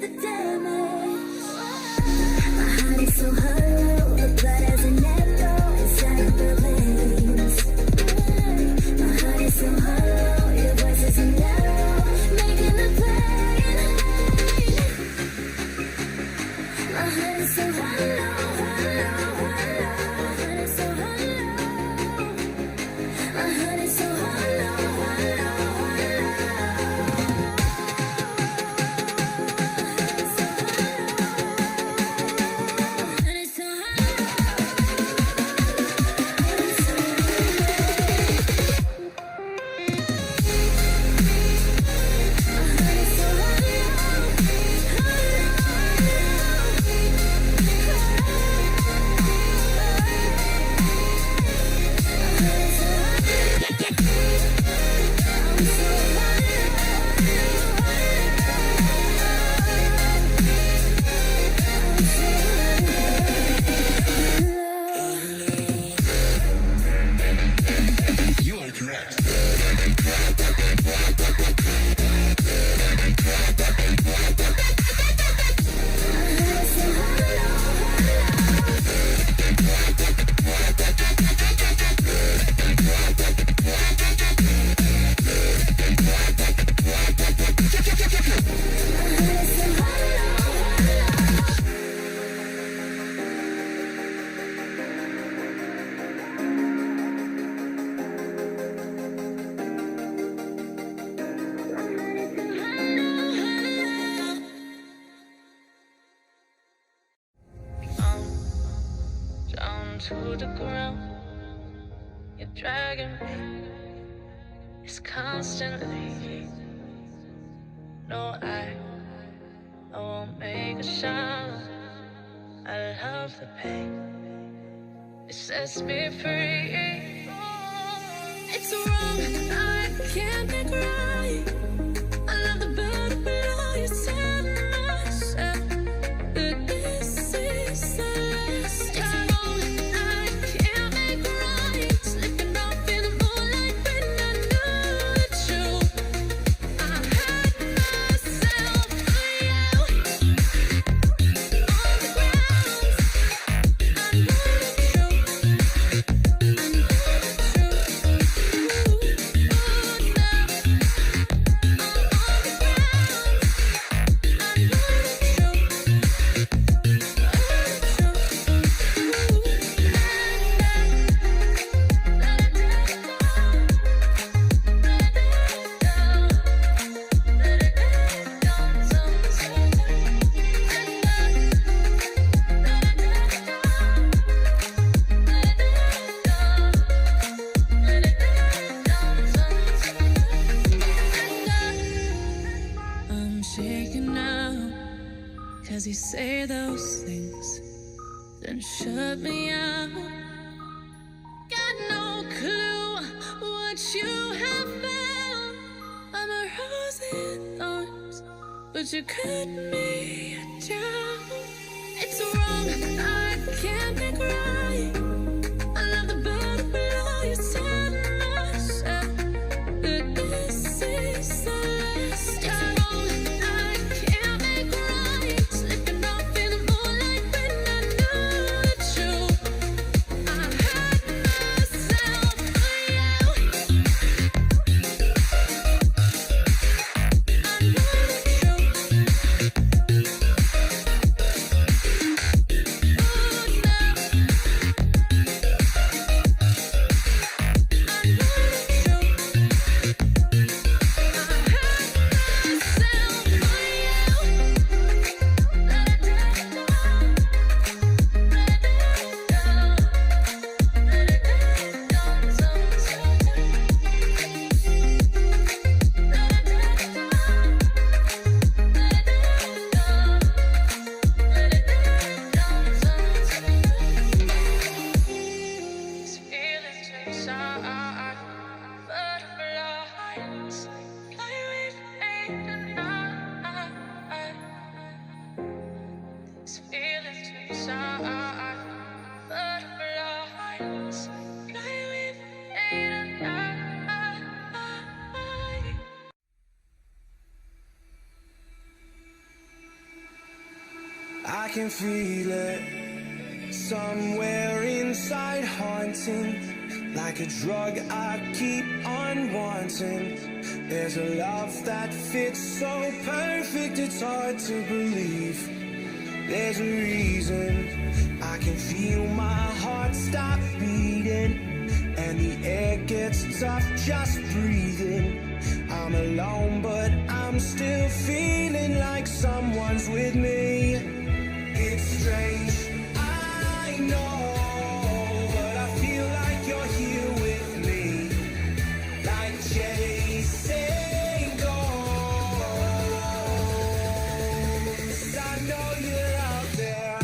the damage. My heart is so hollow, the blood has an echo inside of the veins. My heart is so hollow, your voice is narrow, making the pain. My heart is so hollow, hollow, hollow. My heart is so hollow. My heart is so hollow, hollow, hollow. To the ground, you're dragging me. It's constantly. No, I won't make a sound. I love the pain. It sets me free. It's wrong, I can't make right. I love the bird below you, set myself. But this is the last time. Cause you say those things, then shut me out. Got no clue what you have found. I'm a rose in thorns, but you cut me down. It's wrong, I can't make right. I love the bird below you, set myself. But this is the last time. I can feel it somewhere inside, haunting like a drug I keep on wanting. There's a love that fits so perfect, it's hard to believe. There's a reason I can feel my heart stop beating, and the air gets tough just breathing. I'm alone, but I'm still feeling like someone's with me. It's strange, I know, but I feel like you're here with me, like chasing ghosts. I know you're out there.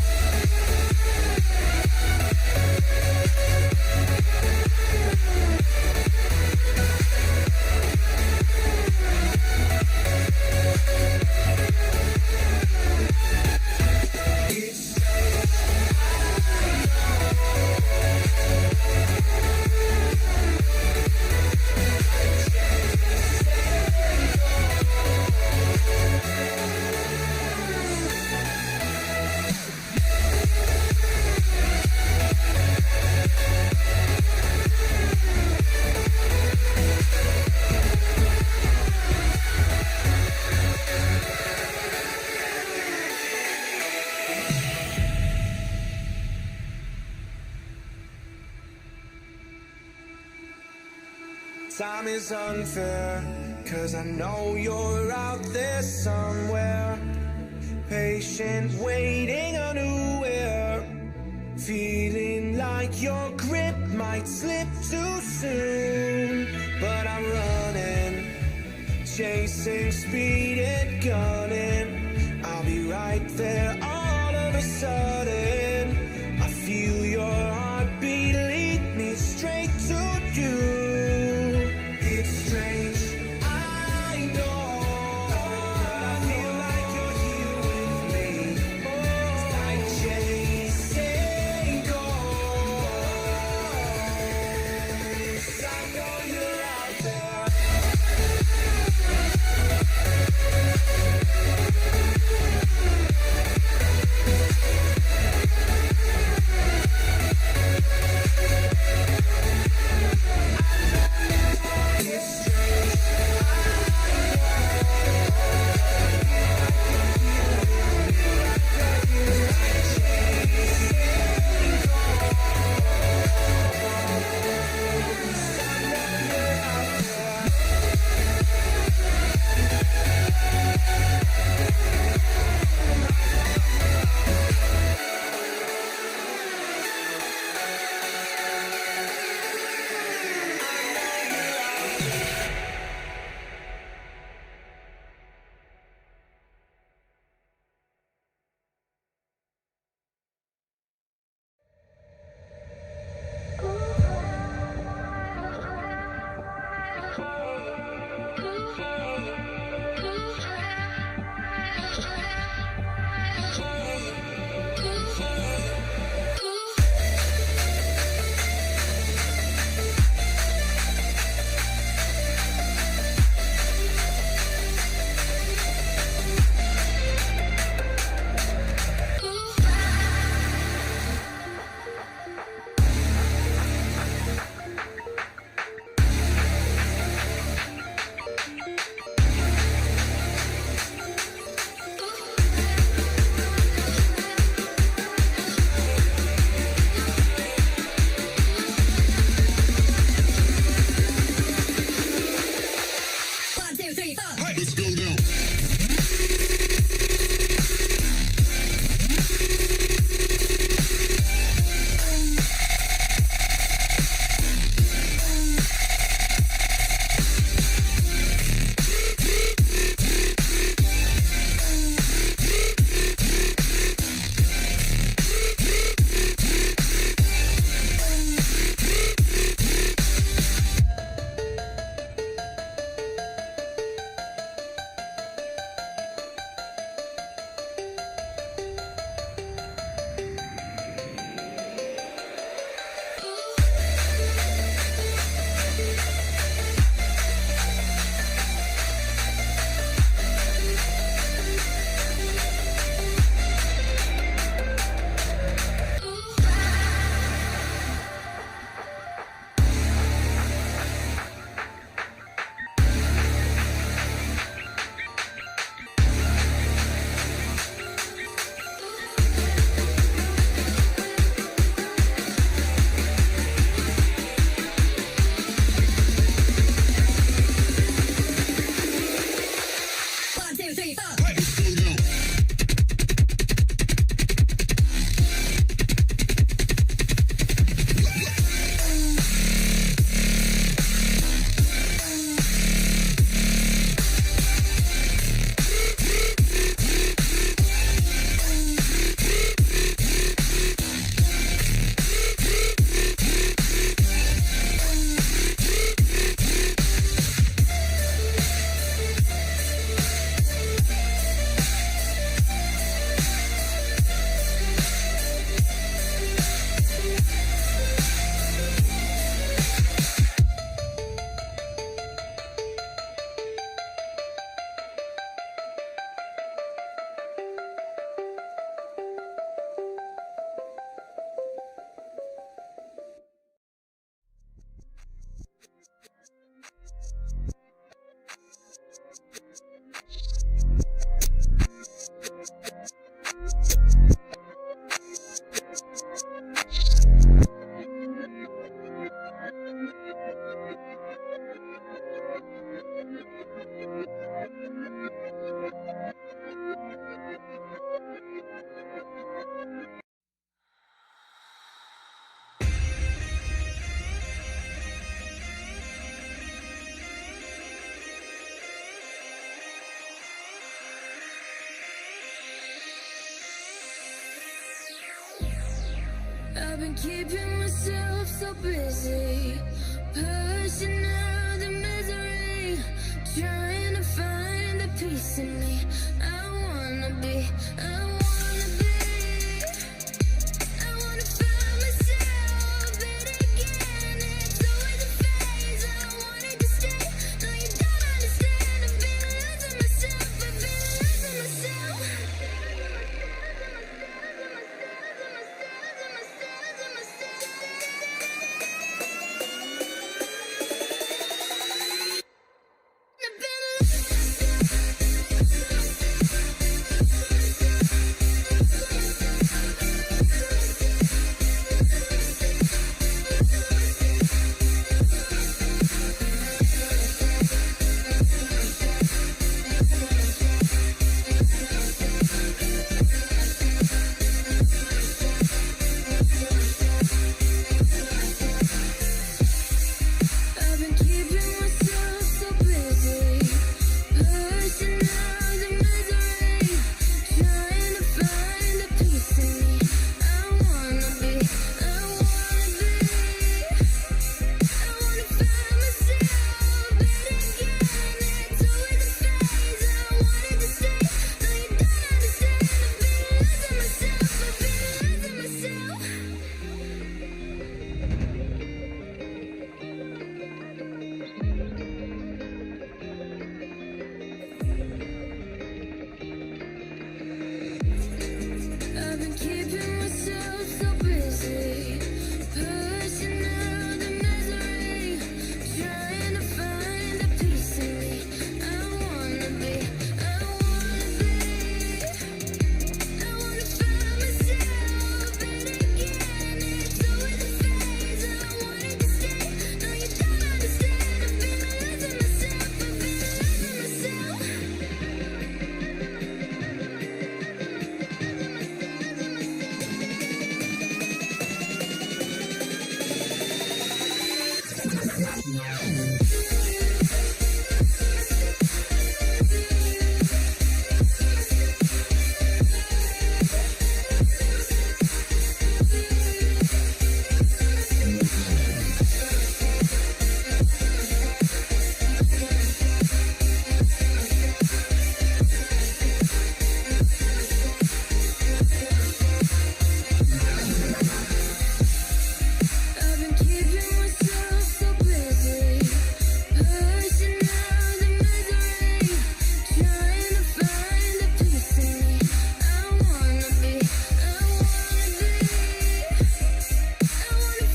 Time is unfair, 'cause I know you're out there somewhere, patient, waiting unaware, feeling like your grip might slip too soon. But I'm running, chasing speed and gunning. I'll be right there all of a sudden. I feel your heartbeat lead me straight to you. It's strange, I know, but I feel like you're here with me. It's like chasing ghosts. I know you're out there. I've been keeping myself so busy, pushing out the misery, trying to find a piece in me. I wanna be, I wanna find myself, but again, it's always a phase. I wanted to stay, no you don't understand. I've been losing myself, I've been losing myself. I've been keeping myself so busy, pushing out the misery, trying to find a piece in me. I wanna be, I wanna find myself, but again, it's always a phase. I wanted to stay, no you don't understand. I've been losing myself, I've been losing myself. I've been keeping myself so busy, pushing out the misery, trying to find a piece in me. I wanna be, I wanna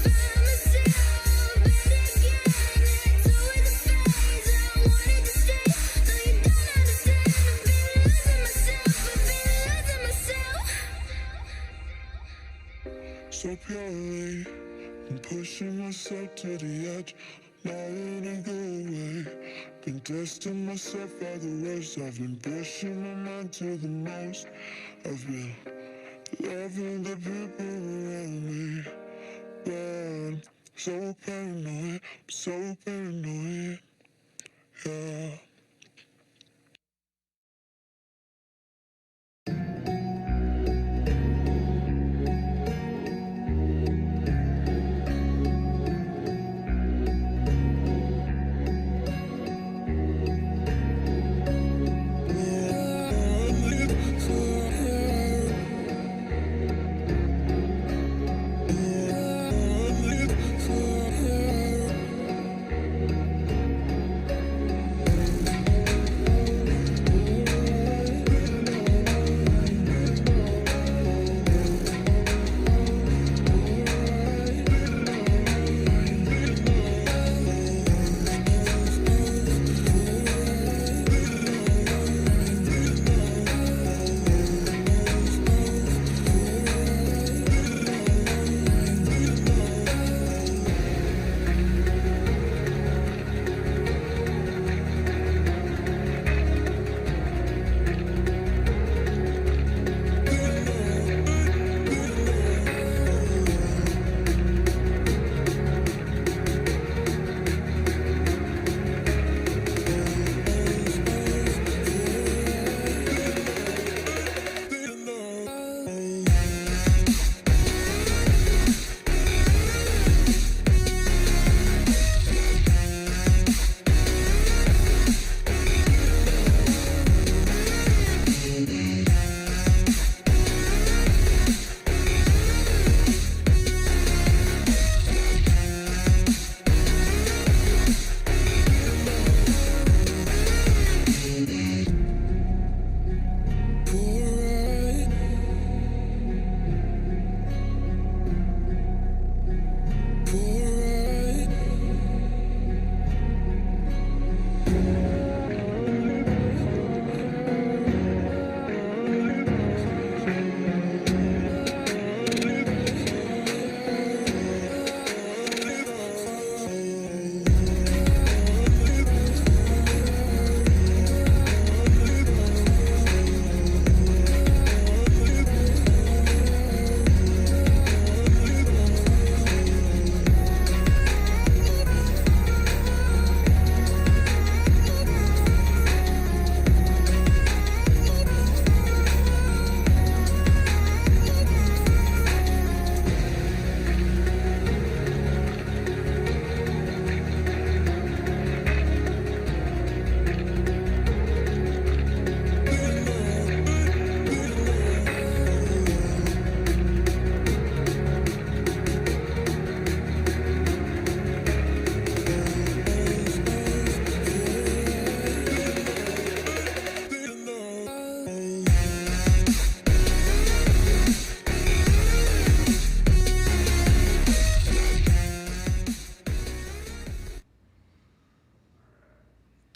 find myself, but again, it's always a phase. I wanted to stay, no you don't understand. I've been losing myself, I've been losing myself. So purely, I'm pushing myself to the edge. not letting go away. Been testing myself by the worst. I've been pushing my mind to the most. I've been loving the people around me, but I'm so paranoid, so paranoid, yeah.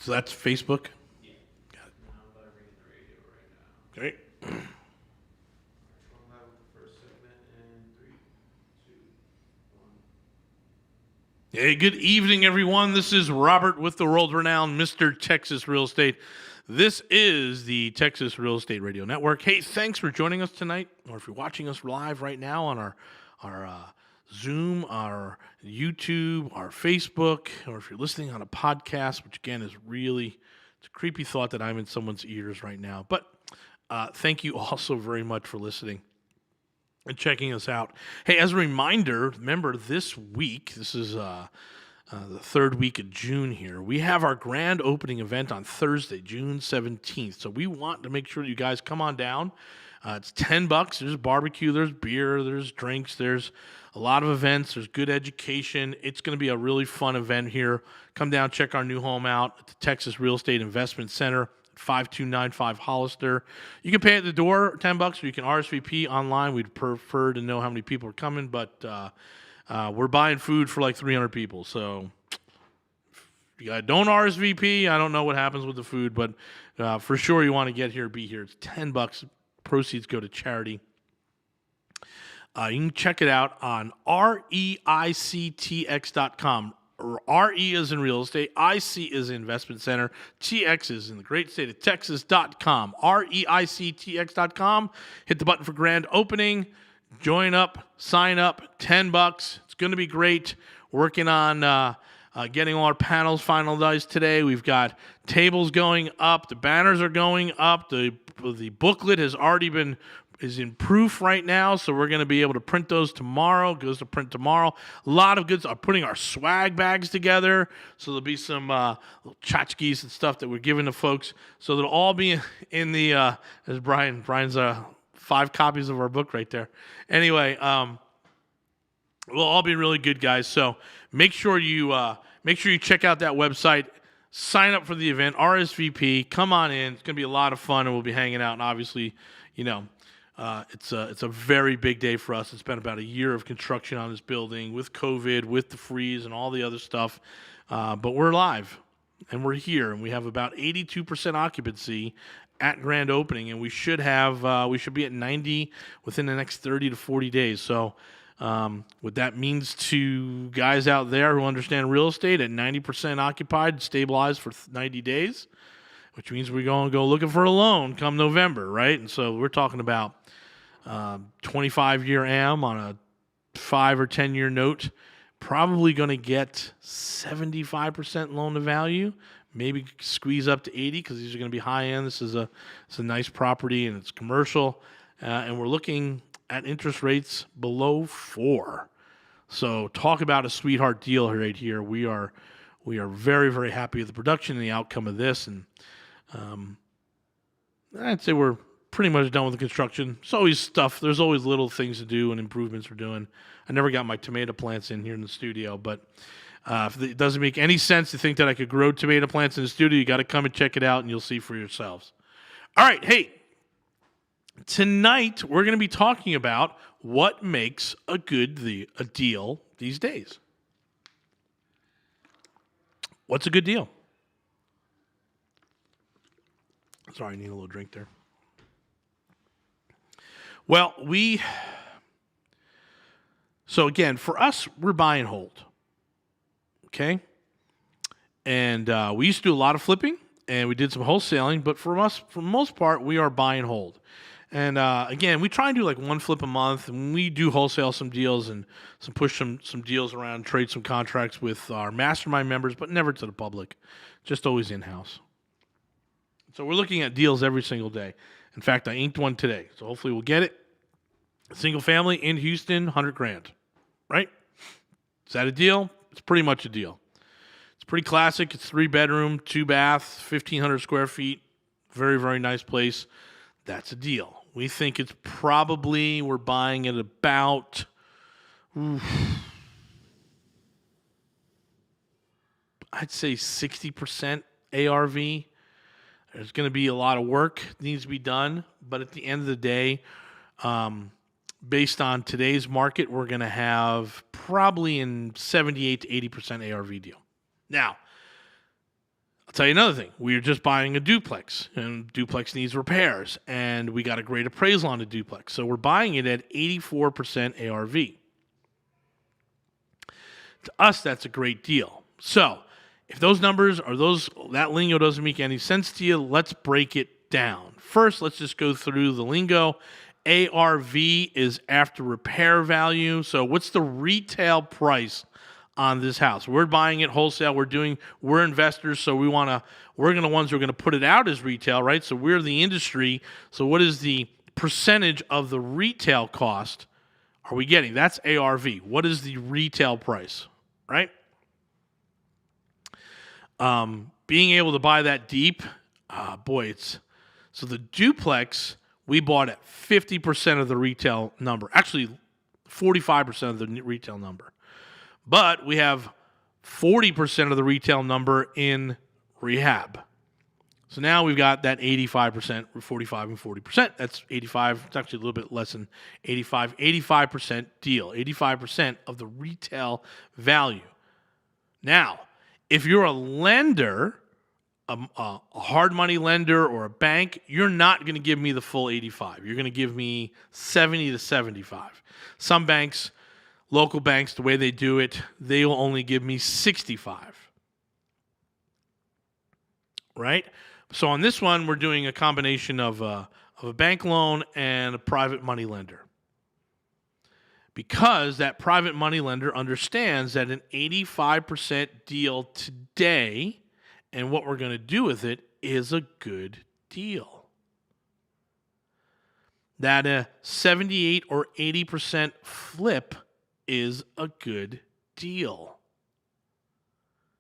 So that's Facebook? Yeah. Got it. Great. Hey, good evening, everyone. This is Robert with the world-renowned Mr. Texas Real Estate. This is the Texas Real Estate Radio Network. Hey, thanks for joining us tonight, or if you're watching us live right now on our Zoom, our YouTube, our Facebook, or if you're listening on a podcast, which again is really, it's a creepy thought that I'm in someone's ears right now. But thank you also very much for listening and checking us out. Hey, as a reminder, remember this week, this is the third week of June here, we have our grand opening event on Thursday, June 17th. So we want to make sure you guys come on down. It's $10. There's barbecue, there's beer, there's drinks, there's a lot of events, there's good education. It's going to be a really fun event here. Come down, check our new home out at the Texas Real Estate Investment Center, 5295 Hollister. You can pay at the door, $10, or you can RSVP online. We'd prefer to know how many people are coming, but we're buying food for like 300 people. So if you don't RSVP, I don't know what happens with the food, but for sure you want to get here, be here. It's $10. Proceeds go to charity. You can check it out on REICTX.com. RE is in real estate, IC is investment center, TX is in the great state of Texas.com, REICTX.com. Hit the button for grand opening. Join up, sign up, $10. It's going to be great. Working on getting all our panels finalized today. We've got tables going up. The banners are going up. The booklet is in proof right now, so we're going to be able to print those tomorrow. Goes to print tomorrow. A lot of goods are putting our swag bags together, so there'll be some little tchotchkes and stuff that we're giving to folks. So they'll all be in the as Brian's 5 copies of our book right there. Anyway, we'll all be really good, guys. So make sure you check out that website. Sign up for the event, RSVP. Come on in. It's going to be a lot of fun, and we'll be hanging out. And obviously, it's a very big day for us. It's been about a year of construction on this building with COVID, with the freeze, and all the other stuff. But we're live, and we're here, and we have about 82% occupancy at grand opening, and we should be at 90 within the next 30 to 40 days. So what that means to guys out there who understand real estate, at 90% occupied, stabilized for 90 days, which means we're going to go looking for a loan come November, right? And so we're talking about 25-year AM on a 5 or 10-year note, probably going to get 75% loan to value, maybe squeeze up to 80 because these are going to be high end. It's a nice property and it's commercial, and we're looking at interest rates below 4. So talk about a sweetheart deal right here. We are very, very happy with the production and the outcome of this, and I'd say we're pretty much done with the construction. It's always stuff. There's always little things to do and improvements we're doing. I never got my tomato plants in here in the studio, but if it doesn't make any sense to think that I could grow tomato plants in the studio, you got to come and check it out, and you'll see for yourselves. All right, hey, tonight we're going to be talking about what makes a deal these days. What's a good deal? Sorry, I need a little drink there. Well, so again, for us, we're buy and hold. Okay? And we used to do a lot of flipping, and we did some wholesaling, but for us, for the most part, we are buy and hold. And again, we try and do like one flip a month, and we do wholesale some deals and push some deals around, trade some contracts with our mastermind members, but never to the public, just always in-house. So we're looking at deals every single day. In fact, I inked one today, so hopefully we'll get it. Single family in Houston, $100,000, right? Is that a deal? It's pretty much a deal. It's pretty classic. It's 3-bedroom, 2-bath, 1,500 square feet. Very, very nice place. That's a deal. We think it's probably, we're buying at about, I'd say 60% ARV. There's going to be a lot of work that needs to be done, but at the end of the day, based on today's market, we're going to have probably in 78 to 80% ARV deal. Now, I'll tell you another thing. We are just buying a duplex, and duplex needs repairs, and we got a great appraisal on the duplex. So we're buying it at 84% ARV. To us, that's a great deal. So if those numbers or that lingo doesn't make any sense to you, let's break it down. First, let's just go through the lingo. ARV is after repair value. So what's the retail price on this house? We're buying it wholesale. We're investors, so we're the ones who are going to put it out as retail, right? So we're the industry. So what is the percentage of the retail cost are we getting? That's ARV. What is the retail price, right? Being able to buy that deep, so the duplex we bought at 50% of the retail number, actually 45% of the retail number, but we have 40% of the retail number in rehab. So now we've got that 85%, 45 and 40%. That's 85. It's actually a little bit less than 85. 85% deal. 85% of the retail value. Now, if you're a lender, a hard money lender or a bank, you're not going to give me the full 85. You're going to give me 70 to 75. Some banks Local banks, the way they do it, they will only give me 65. Right? So on this one, we're doing a combination of a bank loan and a private money lender. Because that private money lender understands that an 85% deal today and what we're going to do with it is a good deal. That a 78 or 80% flip is a good deal.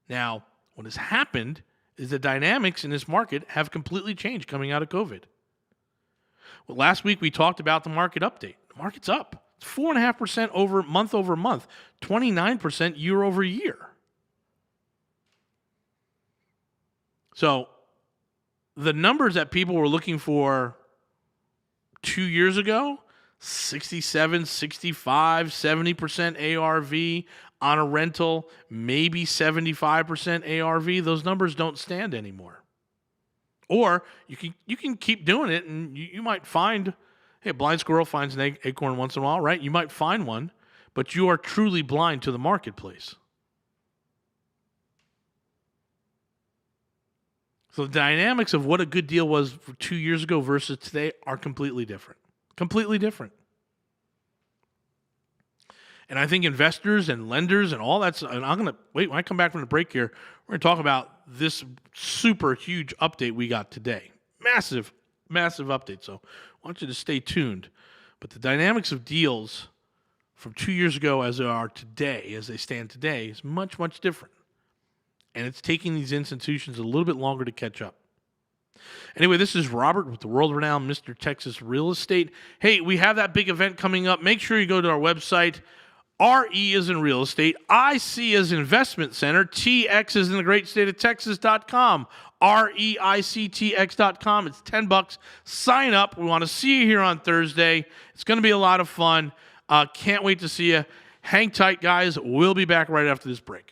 Now, what has happened is the dynamics in this market have completely changed coming out of COVID. Well, last week we talked about the market update. The market's up. It's 4.5% over month, 29% year over year. So the numbers that people were looking for 2 years ago, 67, 65, 70% ARV on a rental, maybe 75% ARV, those numbers don't stand anymore. Or you can keep doing it, and you might find, hey, a blind squirrel finds an acorn once in a while, right? You might find one, but you are truly blind to the marketplace. So the dynamics of what a good deal was 2 years ago versus today are completely different. Completely different. And I think investors and lenders and all that, and I'm going to, wait, when I come back from the break here, we're going to talk about this super huge update we got today. Massive, massive update. So I want you to stay tuned. But the dynamics of deals from 2 years ago as they are today, as they stand today, is much, much different. And it's taking these institutions a little bit longer to catch up. Anyway, this is Robert with the world-renowned Mr. Texas Real Estate. Hey, we have that big event coming up. Make sure you go to our website. RE is in real estate. IC is investment center. TX is in the great state of Texas.com. REICTX.com. It's $10. Sign up. We want to see you here on Thursday. It's going to be a lot of fun. Can't wait to see you. Hang tight, guys. We'll be back right after this break.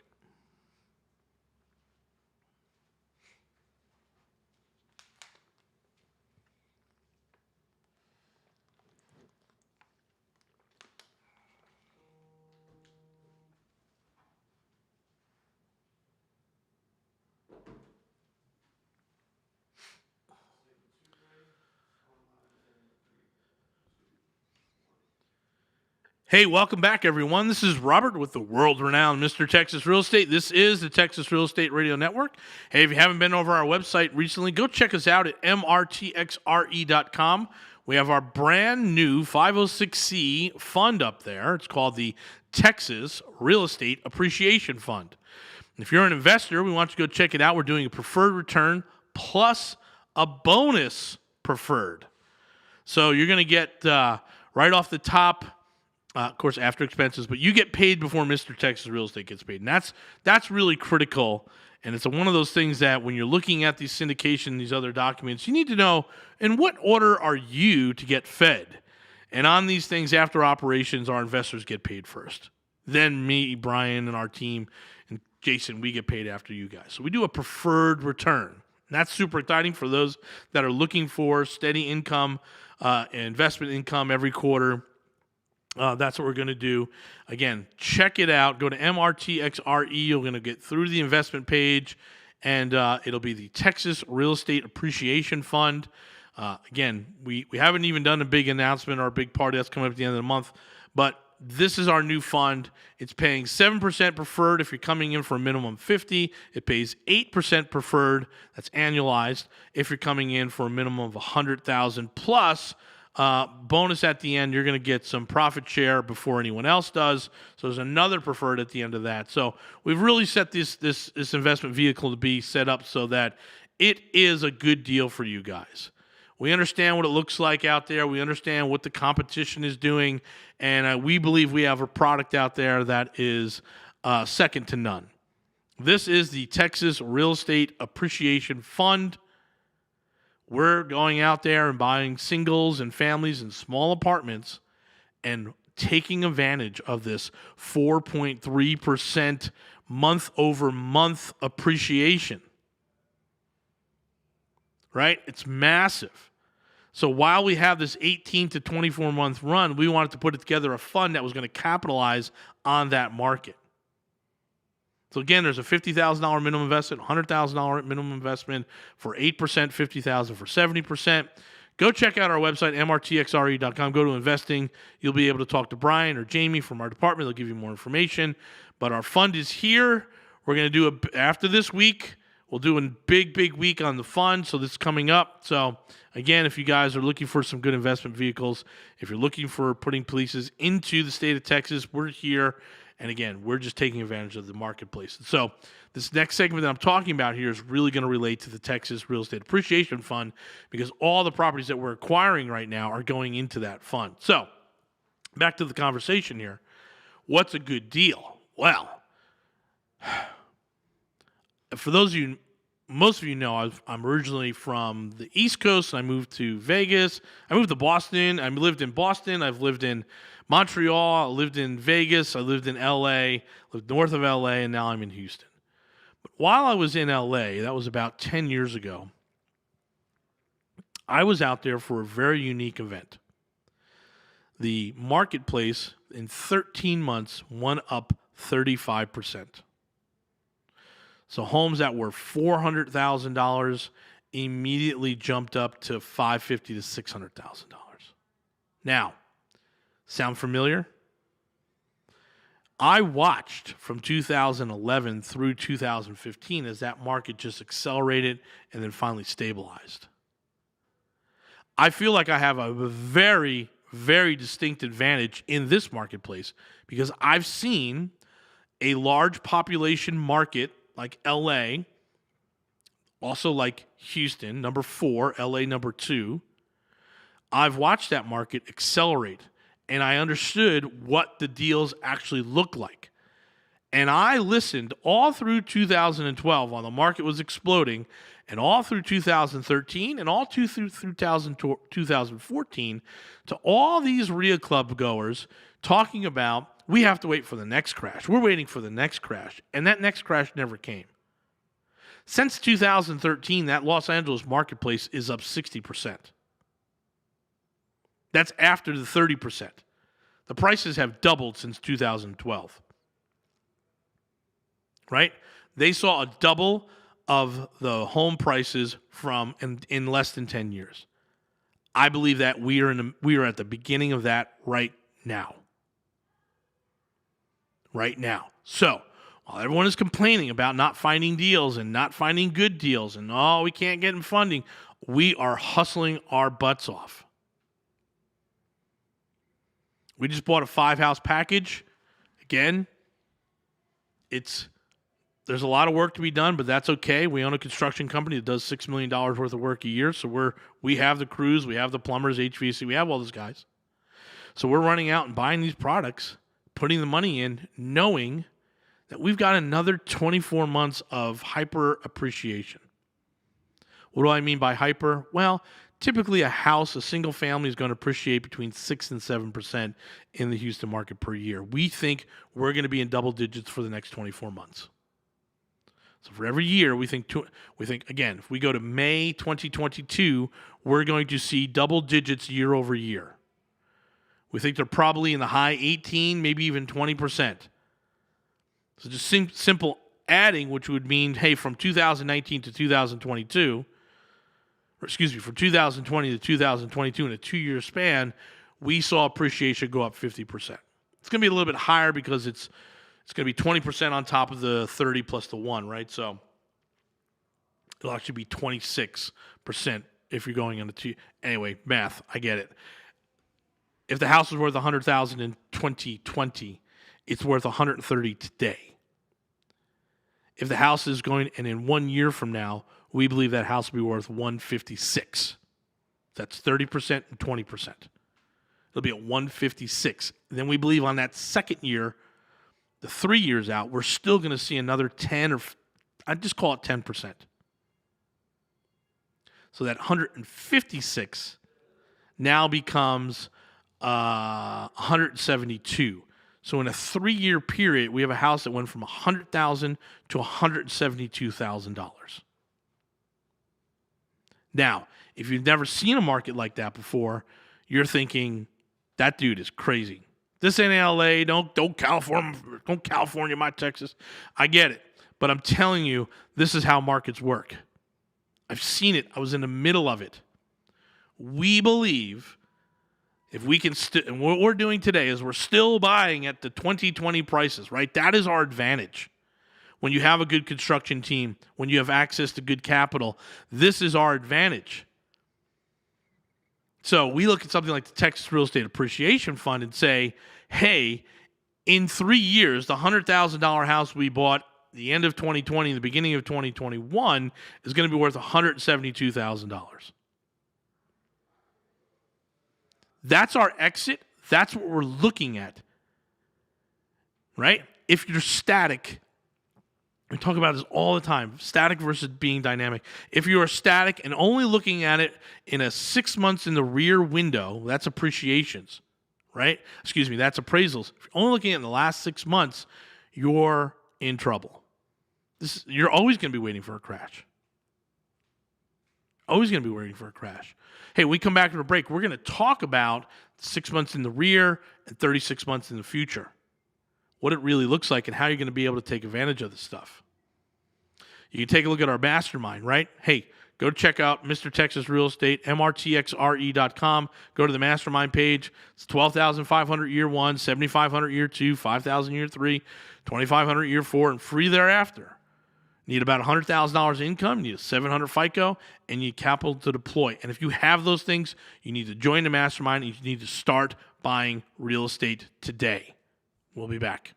Hey, welcome back, everyone. This is Robert with the world-renowned Mr. Texas Real Estate. This is the Texas Real Estate Radio Network. Hey, if you haven't been over our website recently, go check us out at mrtxre.com. We have our brand new 506C fund up there. It's called the Texas Real Estate Appreciation Fund. If you're an investor, we want you to go check it out. We're doing a preferred return plus a bonus preferred. So you're going to get right off the top, of course, after expenses, but you get paid before Mr. Texas Real Estate gets paid. And that's really critical. And it's one of those things that when you're looking at these syndication, these other documents, you need to know in what order are you to get fed. And on these things, after operations, our investors get paid first. Then me, Brian, and our team, and Jason, we get paid after you guys. So we do a preferred return. And that's super exciting for those that are looking for steady income, investment income every quarter. That's what we're going to do. Again, check it out. Go to MRTXRE. You're going to get through the investment page, and it'll be the Texas Real Estate Appreciation Fund. Again, we haven't even done a big announcement or a big party that's coming up at the end of the month, but this is our new fund. It's paying 7% preferred if you're coming in for a minimum 50. It pays 8% preferred. That's annualized if you're coming in for a minimum of 100,000 plus. Bonus at the end, you're going to get some profit share before anyone else does. So there's another preferred at the end of that. So we've really set this investment vehicle to be set up so that it is a good deal for you guys. We understand what it looks like out there. We understand what the competition is doing. And we believe we have a product out there that is second to none. This is the Texas Real Estate Appreciation Fund. We're going out there and buying singles and families and small apartments and taking advantage of this 4.3% month-over-month appreciation. Right? It's massive. So while we have this 18 to 24 month run, we wanted to put together a fund that was going to capitalize on that market. So again, there's a $50,000 minimum investment, $100,000 minimum investment for 8%, $50,000 for 70%. Go check out our website, mrtxre.com. Go to investing. You'll be able to talk to Brian or Jamie from our department. They'll give you more information. But our fund is here. We're going to do after this week. We'll do a big week on the fund. So this is coming up. So again, if you guys are looking for some good investment vehicles, if you're looking for putting places into the state of Texas, we're here. And again, we're just taking advantage of the marketplace. So this next segment that I'm talking about here is really going to relate to the Texas Real Estate Appreciation Fund, because all the properties that we're acquiring right now are going into that fund. So back to the conversation here. What's a good deal? Well, for those of you, most of you know, I'm originally from the East Coast, and I moved to Vegas. I moved to Boston. I lived in Boston. I've lived in Montreal. I lived in Vegas. I lived in L.A., lived north of L.A., and now I'm in Houston. But while I was in L.A., that was about 10 years ago, I was out there for a very unique event. The marketplace in 13 months went up 35%. So homes that were $400,000 immediately jumped up to $550,000 to $600,000. Now, sound familiar? I watched from 2011 through 2015 as that market just accelerated and then finally stabilized. I feel like I have a very, very distinct advantage in this marketplace because I've seen a large population market like LA, also like Houston, number 4, LA number 2. I've watched that market accelerate, and I understood what the deals actually look like. And I listened all through 2012 while the market was exploding, and all through 2013, and all through 2014 to all these RIA club goers talking about, we have to wait for the next crash. We're waiting for the next crash. And that next crash never came. Since 2013, that Los Angeles marketplace is up 60%. That's after the 30%. The prices have doubled since 2012. Right? They saw a double of the home prices in less than 10 years. I believe that we are at the beginning of that right now. Right now. So, while everyone is complaining about not finding deals and not finding good deals and, we can't get in funding, we are hustling our butts off. We just bought a 5-house package. Again, there's a lot of work to be done, but that's okay. We own a construction company that does $6 million worth of work a year, so we have the crews, we have the plumbers, HVAC, we have all those guys. So we're running out and buying these products, putting the money in, knowing that we've got another 24 months of hyper appreciation. What do I mean by hyper? Well, typically a single family is going to appreciate between 6 and 7% in the Houston market per year. We think we're going to be in double digits for the next 24 months. So for every year, we think again, if we go to May 2022, we're going to see double digits year over year. We think they're probably in the high 18, maybe even 20%. So just simple adding, which would mean, hey, from 2019 to 2022, from 2020 to 2022 in a 2-year span, we saw appreciation go up 50%. It's going to be a little bit higher because it's going to be 20% on top of the 30 plus the 1, right? So it'll actually be 26% if you're going into 2. Anyway, math, I get it. If the house was worth $100,000 in 2020, it's worth $130,000 today. If the house is going, and in 1 year from now, we believe that house will be worth $156,000. That's 30% and 20%. It'll be at $156,000. Then we believe on that second year, the 3 years out, we're still going to see another 10 or I'd just call it 10%. So that $156,000 now becomes $172,000. So in a 3-year period, we have a house that went from $100,000 to $172,000. Now, if you've never seen a market like that before, you're thinking, that dude is crazy. This ain't LA. Don't California my Texas. I get it. But I'm telling you, this is how markets work. I've seen it. I was in the middle of it. We believe if we can, and what we're doing today is we're still buying at the 2020 prices, right? That is our advantage. When you have a good construction team, when you have access to good capital, this is our advantage. So we look at something like the Texas Real Estate Appreciation Fund and say, hey, in 3 years, the $100,000 house we bought the end of 2020, the beginning of 2021 is going to be worth $172,000. That's our exit. That's what we're looking at, right? If you're static, we talk about this all the time, static versus being dynamic. If you are static and only looking at it in a 6 months in the rear window, that's appreciations, right? That's appraisals. If you're only looking at it in the last 6 months, you're in trouble. You're always going to be waiting for a crash. Always going to be waiting for a crash. Hey, we come back from a break. We're going to talk about 6 months in the rear and 36 months in the future. What it really looks like and how you're going to be able to take advantage of this stuff. You can take a look at our mastermind, right? Hey, go check out Mr. Texas Real Estate, mrtxre.com. Go to the mastermind page. It's $12,500 year 1, $7,500 year 2, $5,000 year 3, $2,500 year 4, and free thereafter. Need about $100,000 income, need a 700 FICO, and you need capital to deploy. And if you have those things, you need to join the mastermind and you need to start buying real estate today. We'll be back.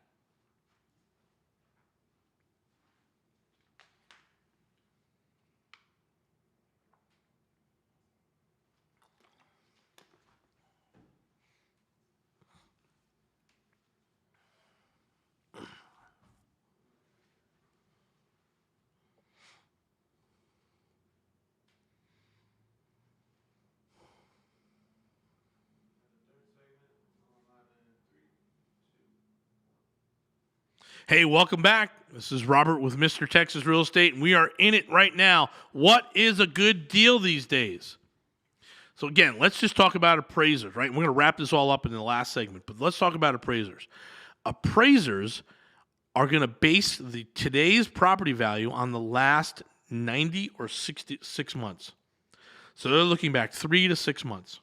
Hey, welcome back. This is Robert with Mr. Texas Real Estate, and we are in it right now. What is a good deal these days? So again, let's just talk about appraisers, right? We're going to wrap this all up in the last segment, but let's talk about appraisers. Appraisers are going to base today's property value on the last 90 or 66 months. So they're looking back 3 to 6 months.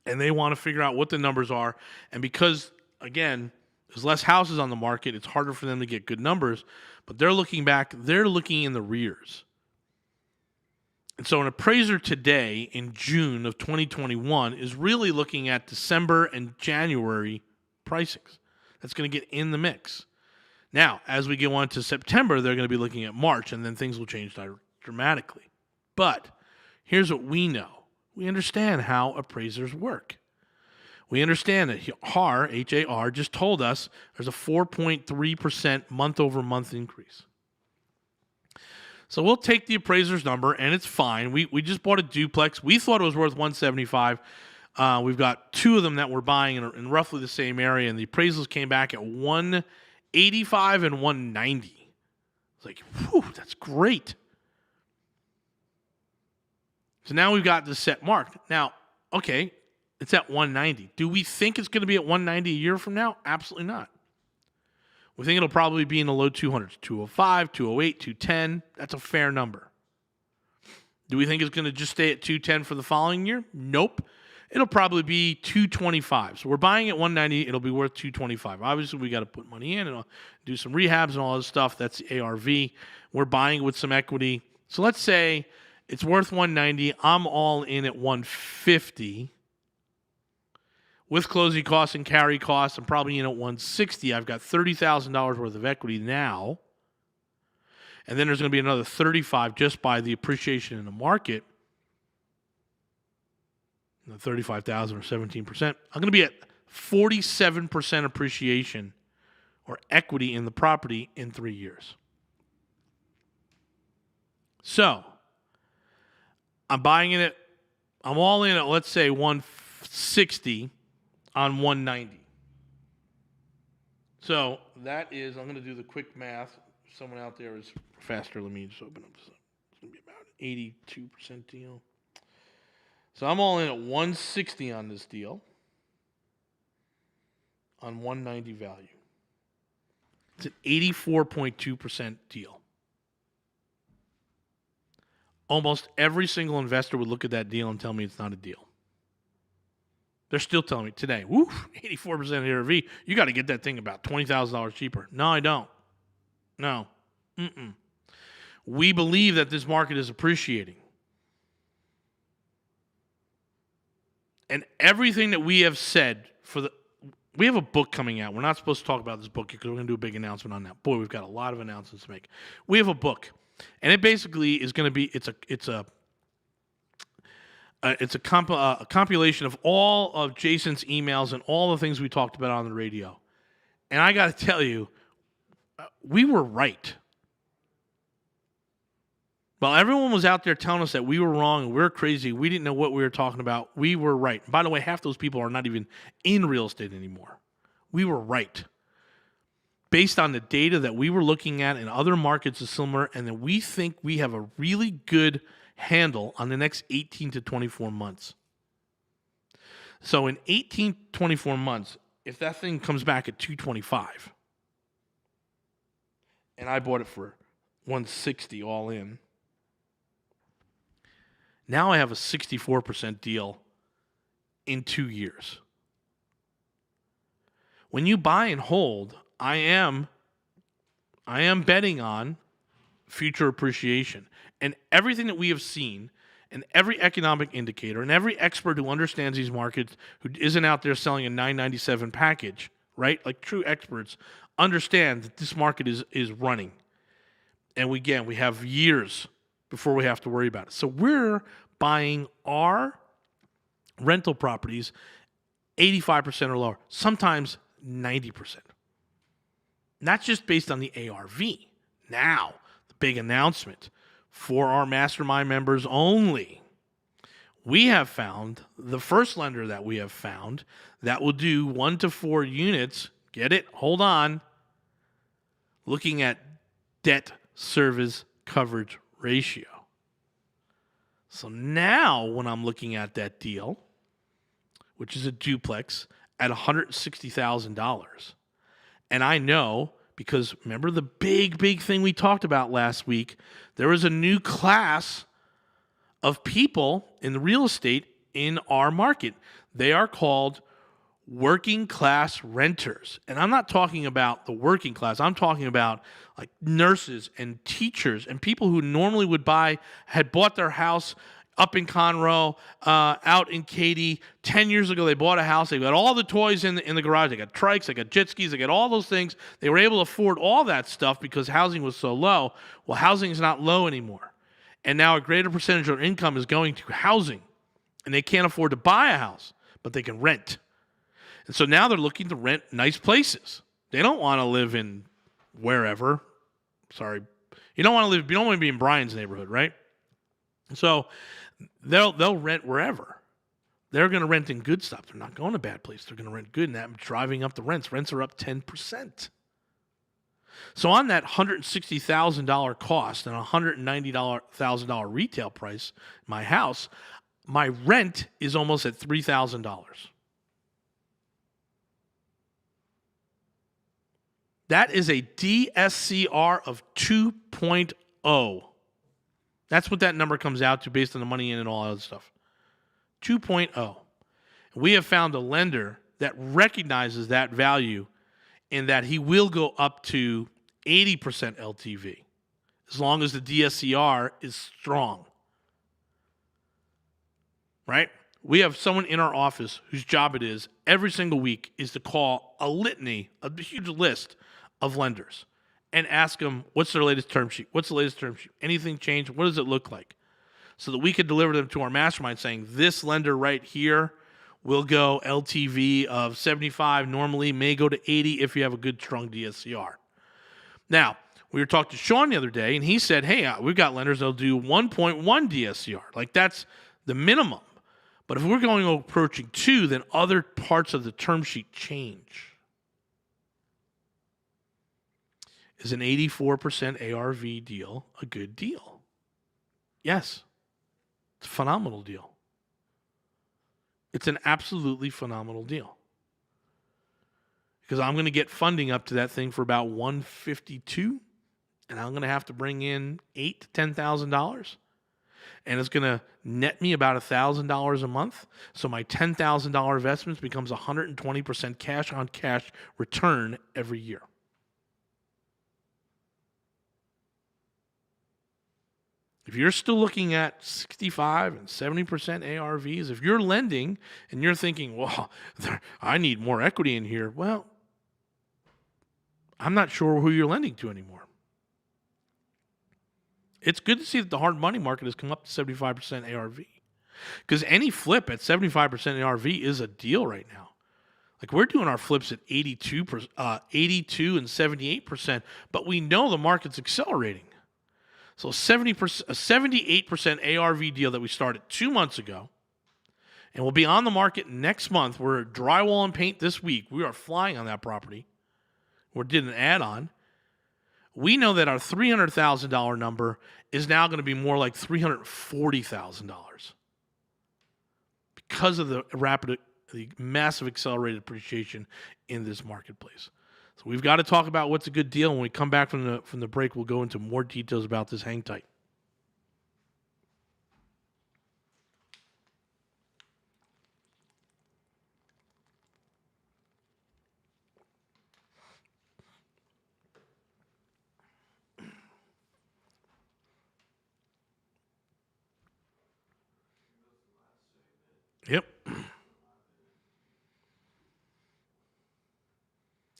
And they want to figure out what the numbers are. And because, again, there's less houses on the market, it's harder for them to get good numbers. But they're looking back, they're looking in the rears. And so an appraiser today in June of 2021 is really looking at December and January pricings. That's going to get in the mix. Now, as we get on to September, they're going to be looking at March, and then things will change dramatically. But here's what we know. We understand how appraisers work. We understand that HAR just told us there's a 4.3% month-over-month increase. So we'll take the appraiser's number, and it's fine. We just bought a duplex. We thought it was worth $175. We've got two of them that we're buying in roughly the same area, and the appraisals came back at $185 and $190. It's like, whew, that's great. So now we've got this set marked. Now, okay, it's at $190. Do we think it's going to be at $190 a year from now? Absolutely not. We think it'll probably be in the low 200s, 205, 208, 210. That's a fair number. Do we think it's going to just stay at 210 for the following year? Nope. It'll probably be 225. So we're buying at 190. It'll be worth 225. Obviously, we got to put money in and do some rehabs and all this stuff. That's the ARV. We're buying with some equity. So let's say it's worth 190. I'm all in at 150. With closing costs and carry costs, I'm probably in at 160. I've got $30,000 worth of equity now. And then there's going to be another 35 just by the appreciation in the market. The 35,000 or 17%. I'm going to be at 47% appreciation or equity in the property in 3 years. So, I'm buying it at, I'm all in at, let's say, 160 on 190. So, that is, I'm going to do the quick math. If someone out there is faster, let me just open up this up. It's going to be about an 82% deal. So I'm all in at 160 on this deal on 190 value. It's an 84.2% deal. Almost every single investor would look at that deal and tell me it's not a deal. They're still telling me today, 84% ARV, you got to get that thing about $20,000 cheaper. No, I don't. No. We believe that this market is appreciating. And everything that we have said we have a book coming out. We're not supposed to talk about this book because we're going to do a big announcement on that. Boy, we've got a lot of announcements to make. We have a book, and it basically is going to be it's a compilation of all of Jason's emails and all the things we talked about on the radio. And I got to tell you, we were right. While everyone was out there telling us that we were wrong and we're crazy, we didn't know what we were talking about, we were right. By the way, half those people are not even in real estate anymore. We were right. Based on the data that we were looking at in other markets is similar, and that we think we have a really good handle on the next 18 to 24 months. So in 18 to 24 months, if that thing comes back at 225, and I bought it for 160 all in, now I have a 64% deal in 2 years. When you buy and hold, I am betting on future appreciation. And everything that we have seen, and every economic indicator, and every expert who understands these markets, who isn't out there selling a $997 package, right? Like true experts, understand that this market is running. And we have years before we have to worry about it. So we're buying our rental properties 85% or lower, sometimes 90%. And that's just based on the ARV. Now, the big announcement for our mastermind members only. We have found, the first lender that we have found, that will do 1 to 4 units, get it, hold on, looking at debt service coverage ratio. So now when I'm looking at that deal, which is a duplex at $160,000, and I know, because remember the big thing we talked about last week, there was a new class of people in the real estate in our market. They are called working class renters. And I'm not talking about the working class. I'm talking about like nurses and teachers and people who normally had bought their house up in Conroe, out in Katy. 10 years ago, they bought a house. They got all the toys in the garage. They got trikes, they got jet skis, they got all those things. They were able to afford all that stuff because housing was so low. Well, housing is not low anymore. And now a greater percentage of their income is going to housing. And they can't afford to buy a house, but they can rent. And so now they're looking to rent nice places. They don't want to live in wherever. Sorry. You don't want to be in Brian's neighborhood, right? So they'll rent wherever. They're going to rent in good stuff. They're not going to bad place. They're going to rent good, and that's driving up the rents. Rents are up 10%. So on that $160,000 cost and $190,000 retail price, my house, my rent is almost at $3,000. That is a DSCR of 2.0. That's what that number comes out to based on the money in and all that other stuff. 2.0. We have found a lender that recognizes that value and that he will go up to 80% LTV as long as the DSCR is strong. Right? We have someone in our office whose job it is every single week is to call a huge list of lenders and ask them, what's their latest term sheet? What's the latest term sheet? Anything changed? What does it look like? So that we could deliver them to our mastermind saying, this lender right here will go LTV of 75 normally, may go to 80 if you have a good, strong DSCR. Now, we were talking to Sean the other day, and he said, hey, we've got lenders that'll do 1.1 DSCR. Like, that's the minimum. But if we're going approaching 2, then other parts of the term sheet change. Is an 84% ARV deal a good deal? Yes. It's a phenomenal deal. It's an absolutely phenomenal deal. Because I'm going to get funding up to that thing for about $152, and I'm going to have to bring in $8,000 to $10,000, and it's going to net me about $1,000 a month. So my $10,000 investment becomes 120% cash on cash return every year. If you're still looking at 65 and 70% ARVs, if you're lending and you're thinking, well, I need more equity in here, well, I'm not sure who you're lending to anymore. It's good to see that the hard money market has come up to 75% ARV. Because any flip at 75% ARV is a deal right now. Like, we're doing our flips at 82 and 78%, but we know the market's accelerating. So a 78% ARV deal that we started 2 months ago, and we'll be on the market next month. We're drywall and paint this week. We are flying on that property. We did an add-on. We know that our $300,000 number is now going to be more like $340,000 because of the massive accelerated appreciation in this marketplace. So we've got to talk about what's a good deal. When we come back from the break, we'll go into more details about this. Hang tight. Yep.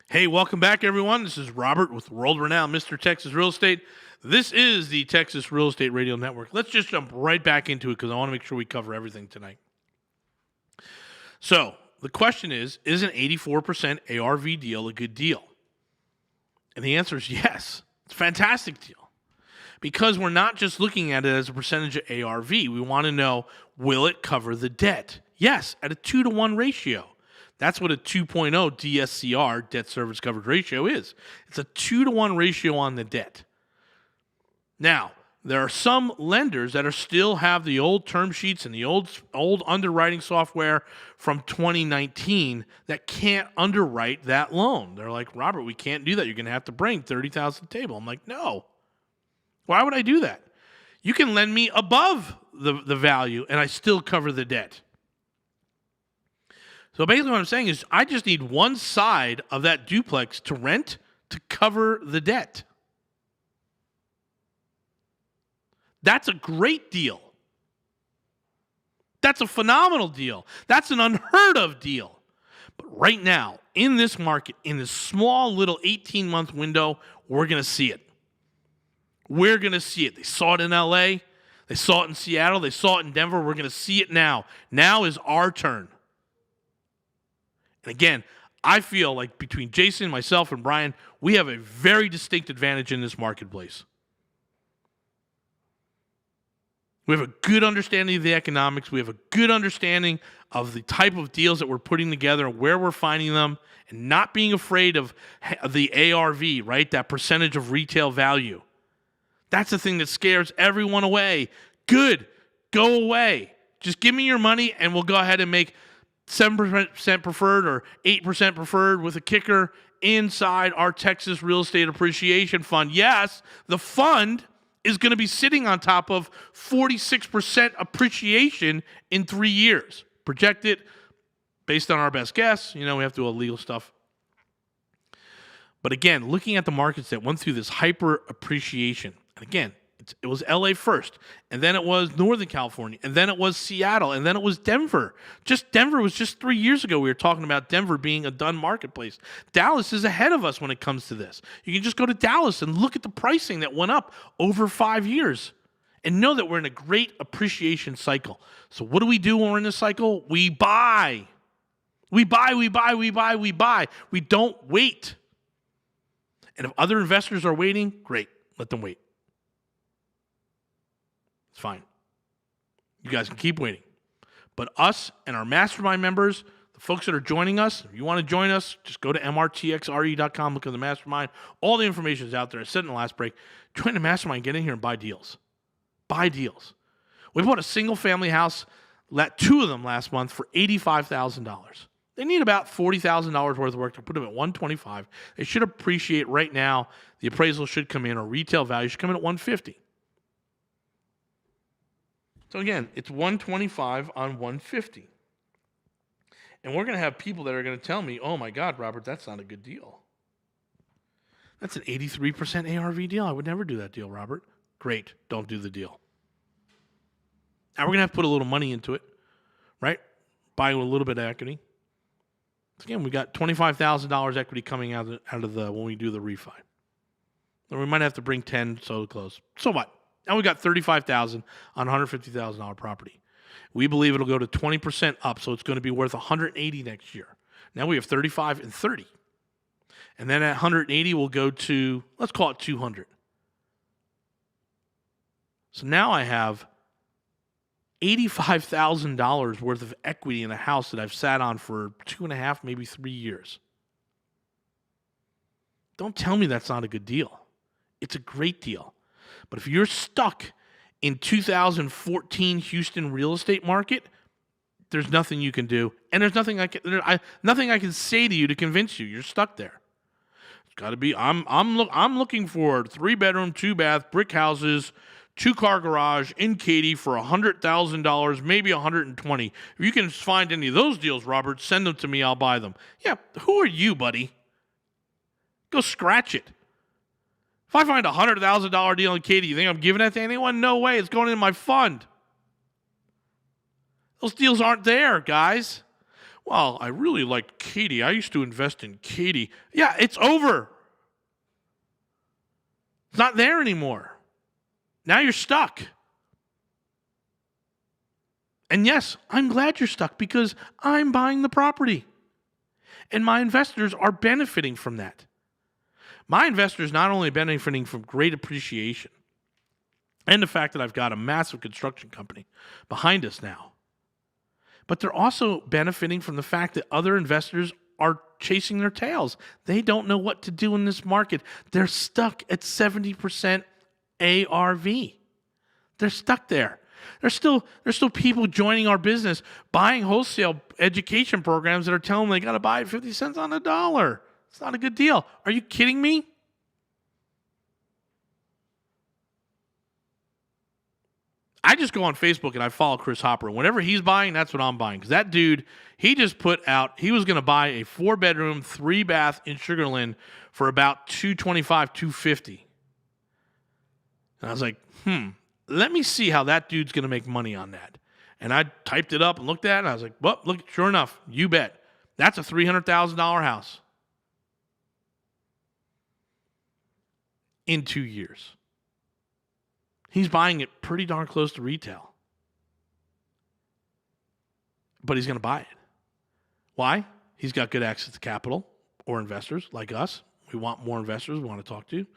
Hey, welcome back, everyone. This is Robert with world-renowned Mr. Texas Real Estate. This is the Texas Real Estate Radio Network. Let's just jump right back into it because I want to make sure we cover everything tonight. So, the question is an 84% ARV deal a good deal? And the answer is yes. It's a fantastic deal. Because we're not just looking at it as a percentage of ARV. We want to know, will it cover the debt? Yes, at a 2-to-1 ratio. That's what a 2.0 DSCR, debt service coverage ratio, is. It's a 2-to-1 ratio on the debt. Now, there are some lenders that still have the old term sheets and the old underwriting software from 2019 that can't underwrite that loan. They're like, Robert, we can't do that. You're going to have to bring $30,000 to the table. I'm like, no. Why would I do that? You can lend me above the value, and I still cover the debt. So basically what I'm saying is I just need one side of that duplex to rent to cover the debt. That's a great deal. That's a phenomenal deal. That's an unheard of deal. But right now, in this market, in this small little 18-month window, we're going to see it. We're going to see it. They saw it in LA. They saw it in Seattle. They saw it in Denver. We're going to see it now. Now is our turn. And again, I feel like between Jason, myself, and Brian, we have a very distinct advantage in this marketplace. We have a good understanding of the economics. We have a good understanding of the type of deals that we're putting together, where we're finding them, and not being afraid of the ARV, right? That percentage of retail value. That's the thing that scares everyone away. Good. Go away. Just give me your money and we'll go ahead and make 7% preferred or 8% preferred with a kicker inside our Texas Real Estate Appreciation Fund. Yes, the fund is going to be sitting on top of 46% appreciation in 3 years. Projected based on our best guess. We have to do illegal stuff. But again, looking at the markets that went through this hyper appreciation, and again, it was LA first, and then it was Northern California, and then it was Seattle, and then it was Denver. Denver was just 3 years ago. We were talking about Denver being a done marketplace. Dallas is ahead of us when it comes to this. You can just go to Dallas and look at the pricing that went up over 5 years and know that we're in a great appreciation cycle. So what do we do when we're in this cycle? We buy. We buy. We don't wait. And if other investors are waiting, great. Let them wait. It's fine. You guys can keep waiting. But us and our mastermind members, the folks that are joining us, if you want to join us, just go to mrtxre.com, look at the mastermind. All the information is out there. I said in the last break, join the mastermind, get in here and buy deals. Buy deals. We bought a single family house two of them last month for $85,000. They need about $40,000 worth of work to put them at 125. They should appreciate right now. The appraisal should come in, or retail value should come in at 150. So again, it's 125 on 150. And we're going to have people that are going to tell me, oh my God, Robert, that's not a good deal. That's an 83% ARV deal. I would never do that deal, Robert. Great. Don't do the deal. Now we're going to have to put a little money into it, right? Buy a little bit of equity. So again, we got $25,000 equity coming out of the when we do the refi. And we might have to bring 10 so close. So what? Now we got $35,000 on $150,000 property. We believe it'll go to 20% up, so it's going to be worth $180 next year. Now we have 35 and 30. And then at 180 we'll go to, let's call it 200. So now I have $85,000 worth of equity in a house that I've sat on for 2.5, maybe 3 years. Don't tell me that's not a good deal. It's a great deal. But if you're stuck in 2014 Houston real estate market, there's nothing you can do, and there's nothing I can say to you to convince you. You're stuck there. It's got to be. I'm looking for 3-bedroom, 2-bath brick houses, 2-car garage in Katy for $100,000, maybe $120,000. If you can find any of those deals, Robert, send them to me. I'll buy them. Yeah, who are you, buddy? Go scratch it. If I find a $100,000 deal in Katy, you think I'm giving that to anyone? No way. It's going in my fund. Those deals aren't there, guys. Well, I really like Katy. I used to invest in Katy. Yeah, it's over. It's not there anymore. Now you're stuck. And yes, I'm glad you're stuck because I'm buying the property. And my investors are benefiting from that. My investors not only benefiting from great appreciation and the fact that I've got a massive construction company behind us now, but they're also benefiting from the fact that other investors are chasing their tails. They don't know what to do in this market. They're stuck at 70% ARV. They're stuck there. There's still people joining our business, buying wholesale education programs that are telling them they got to buy it 50 cents on the dollar. It's not a good deal. Are you kidding me? I just go on Facebook and I follow Chris Hopper. Whenever he's buying, that's what I'm buying. Because that dude, he just put out, he was going to buy a 4-bedroom, 3-bath in Sugar Land for about $225, $250. And I was like, let me see how that dude's going to make money on that. And I typed it up and looked at it, and I was like, well, look, sure enough, you bet. That's a $300,000 house in 2 years. He's buying it pretty darn close to retail. But he's going to buy it. Why? He's got good access to capital or investors like us. We want more investors we want to talk to.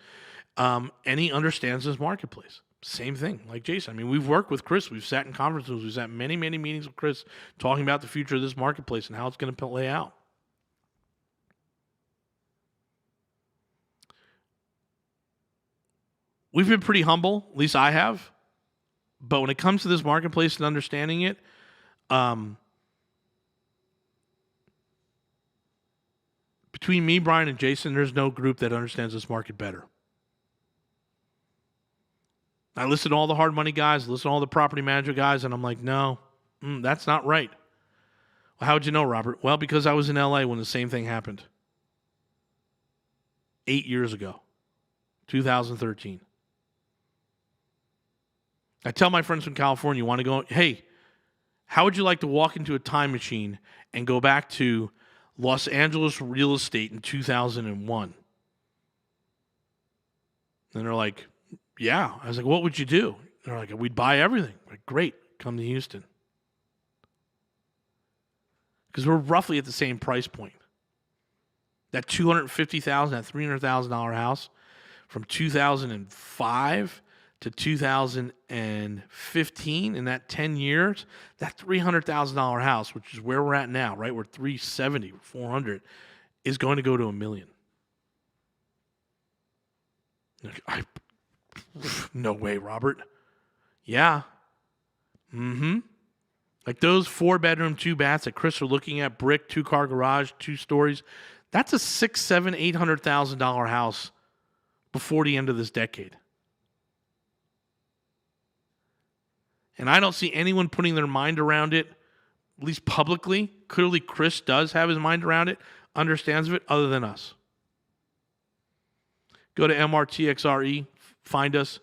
And he understands this marketplace. Same thing like Jason. I mean, we've worked with Chris. We've sat in conferences. We've sat in many, many meetings with Chris talking about the future of this marketplace and how it's going to play out. We've been pretty humble, at least I have. But when it comes to this marketplace and understanding it, between me, Brian, and Jason, there's no group that understands this market better. I listen to all the hard money guys, listen to all the property manager guys, and I'm like, no, that's not right. Well, how'd you know, Robert? Well, because I was in LA when the same thing happened. 8 years ago, 2013. I tell my friends from California, want to go, hey, how would you like to walk into a time machine and go back to Los Angeles real estate in 2001? And they're like, yeah. I was like, what would you do? They're like, we'd buy everything. I'm like, great, come to Houston. Because we're roughly at the same price point. That $250,000, that $300,000 house from 2005 to 2015, in that 10 years, that $300,000 house, which is where we're at now, right? We're 370, 400, is going to go to $1 million. No way, Robert. Yeah. Like those 4-bedroom, 2 baths that Chris are looking at, brick, 2-car garage, 2 stories, that's a $600,000, $800,000 house before the end of this decade. And I don't see anyone putting their mind around it, at least publicly. Clearly, Chris does have his mind around it, understands of it, other than us. Go to MRTXRE, find us,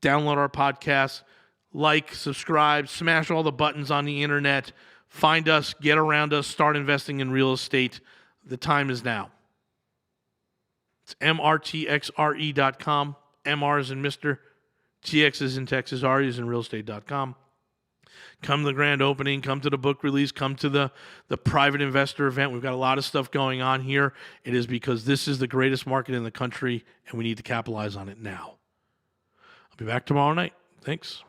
download our podcast, like, subscribe, smash all the buttons on the internet, find us, get around us, start investing in real estate. The time is now. It's MRTXRE.com. MR is in Mr. TX is in Texas, RE is in realestate.com. Come to the grand opening, come to the book release, come to the private investor event. We've got a lot of stuff going on here. It is because this is the greatest market in the country, and we need to capitalize on it now. I'll be back tomorrow night. Thanks.